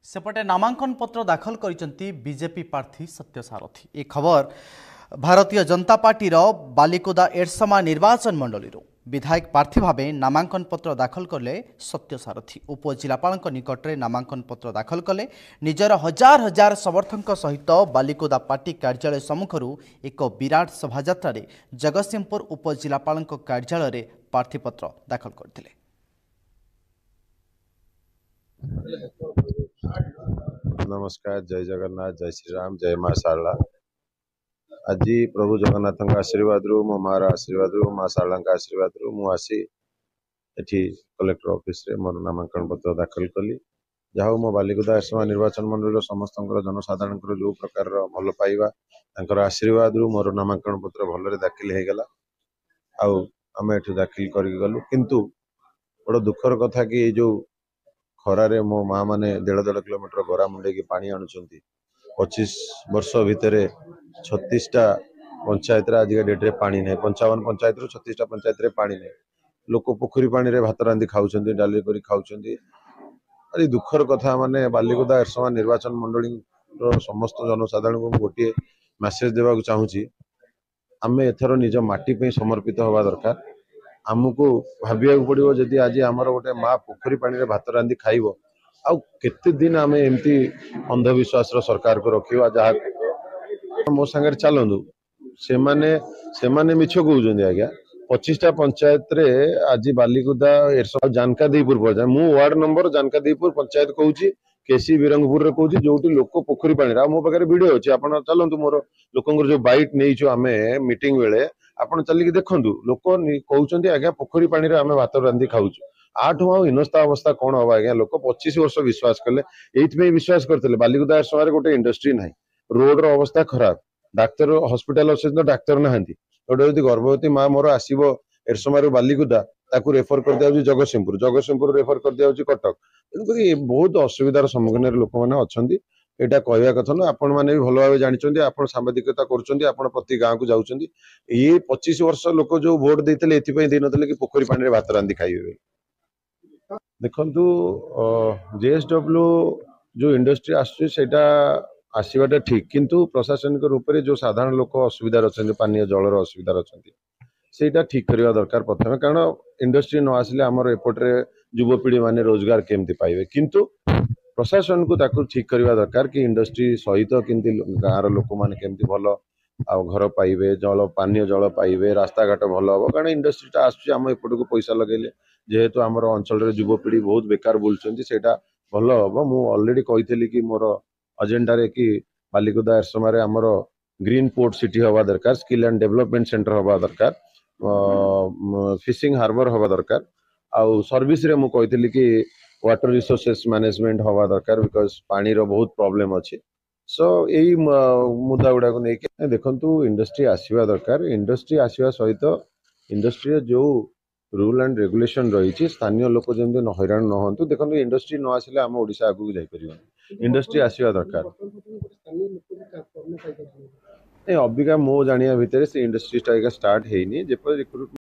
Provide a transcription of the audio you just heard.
सेपटे नामांकन पत्र दाखल करिसेंती बीजेपी प्रार्थी सत्य सारथी। ए खबर भारतीय जनता पार्टी बालिकुदा एरसमा निर्वाचन मंडली विधायक प्रार्थी भाव नामांकन पत्र दाखल कले सत्य सारथी। उपजिलापाल निकट में नामांकन पत्र दाखल कले निजर हजार हजार समर्थक सहित बालिकुदा पार्टी कार्यालय सम्मुखर एक विराट शोभायात्रा जगतसिंहपुर उपजिलापाल कार्यालय प्रार्थीपत्र दाखल करते। नमस्कार, जय जगन्नाथ, जय श्री राम, जय माँ शारला। आज प्रभु जगन्नाथ आशीर्वाद रु मो मार आशीर्वाद रु माँ शारला आशीर्वाद रु मुझे एठी कलेक्टर ऑफिस रे मोर नामांकन पत्र दाखल कली। जहाँ मो बालिकुदा एरसमा निर्वाचन मंडल समस्त जनसाधारण जो प्रकार भल पाइबा आशीर्वाद रु मोर नामांकन पत्र भल दाखिल हो गला। आम एठू दाखिल कर गलु, किंतु बड़ दुखर कथा कि जो खरारे मो माँ माने 1.5 किलोमीटर गरा मुंडे की पानी आणुचंती। 25 वर्ष भितर 36टा पंचायत आज डेट रे पानी नहीं। 55 पंचायत 36टा पंचायत रे पानी नहीं। लोक पोखरी पानी रे भात रांधि खाउचंती, डाली करी खाउचंती। अरे दुखर कथा माने बालिकुदा एरसमा निर्वाचन मंडली समस्त जनसाधारण को गोटे मेसेज देवा चाहूँगी। आमे एथर निज माटी पे समर्पित हवा दरकार। आमको भाविया पड़ो जदि आज आमर गोटे माँ पोखरी पानी रे भात रांधि खाइब आउ केते दिन आम एमती अंधविश्वास सरकार को रखा। जहाँ मो सांगे चलतु से मिछ कहते आज्ञा 25टा पंचायत रे आज बालिकुदा एरसमा जानकादीपुर पर्यटन मु वार्ड नंबर जानकादीपुर पंचायत कहूँ केसी बिरंगपुर रे कहूँ जो लोक पोखरी पानी मो पाखे वीडियो अच्छी। आप चलतु मोर लोकंर जो बाइट नहीं आम मीटिंग बेले आपड़ चलिए देखु लोक कहते आज्ञा पोखरी पानी रे आम भात रांधि खाऊ। आठू आउ हिनस्ता अवस्था कौन हम आज्ञा। लोक 25 वर्ष विश्वास कले, ये विश्वास करते बालिकुदा एरसमा गोटे इंडस्ट्री ना, रोड रो अवस्था खराब, डाक्तर हॉस्पिटल अच्छे तो डाक्तर ना गोटे गर्भवती माँ मोर आसो एरसमा बालिकुदा ताकू रेफर कर दिया जगतसिंहपुर रेफर कर दिया कटक। तेणुक बहुत असुविधार सम्मुखीन लोक मैंने अच्छा। यहाँ कहवा कथा ना, आपण मैंने भी भल भाव जानते आप सांबादिकता कर प्रति गाँव को जाऊँच। ये 25 वर्ष लोक जो भोट देते ये नथिले कि पोखरी पानी रे भात रांधि खाइबे। देखु जेएसडब्ल्यू जो इंडस्ट्री आसटा आसवाटा ठीक, किंतु प्रशासनिक रूप से जो साधारण लोक असुविधा अच्छा, पानी जलर असुविधा अच्छा, सेटा ठीक करवा दरकार प्रथम। कारण इंडस्ट्री न आसिले आमर एपटे युवपीढ़ी माने रोजगार केमती पाइबे, किंतु प्रशासन को ताकू ठीक करवा दरकार कि इंडस्ट्री सहित केमती गाँव लोक मैंने केमती भल घर पाइबे, जल पानीय जल पाइबे, रास्ता घाट भल हम। कारण इंडस्ट्रीटा आम एपट को पैसा लगे जेहेतु आमर अंचल युवपीढ़ी बहुत बेकार बुलूँ, से भल हम। मु अलरेडी कही कि मोर एजेंडा रे कि बालिकुदा एरसमा आमर ग्रीन पोर्ट सिटी हवा दरकार, स्किल एंड डेवलपमेंट सेंटर हवा दरकार, फिशिंग हार्बर हवा दरकार, आउ सर्विस रे मु कही कि वाटर रिसोर्सेस मैनेजमेंट हवा दरकार, बिकॉज पानी रो बहुत प्रॉब्लम अच्छी। सो यही मुद्दा गुड़ा को लेकिन देखु इंडस्ट्री आसवा दरकार। इंडस्ट्री आसवा सहित इंडस्ट्री जो रूल एंड रेगुलेशन रही स्थानीय लोक जमी हैरान न हूँ। देखो इंडस्ट्री न आसिले आम ओडिशा आगू जापर, इंडस्ट्री आसवा दरकार। अबिका मो जानिया भितर से इंडस्ट्रीटा स्टार्ट है रिक्रुटमेंट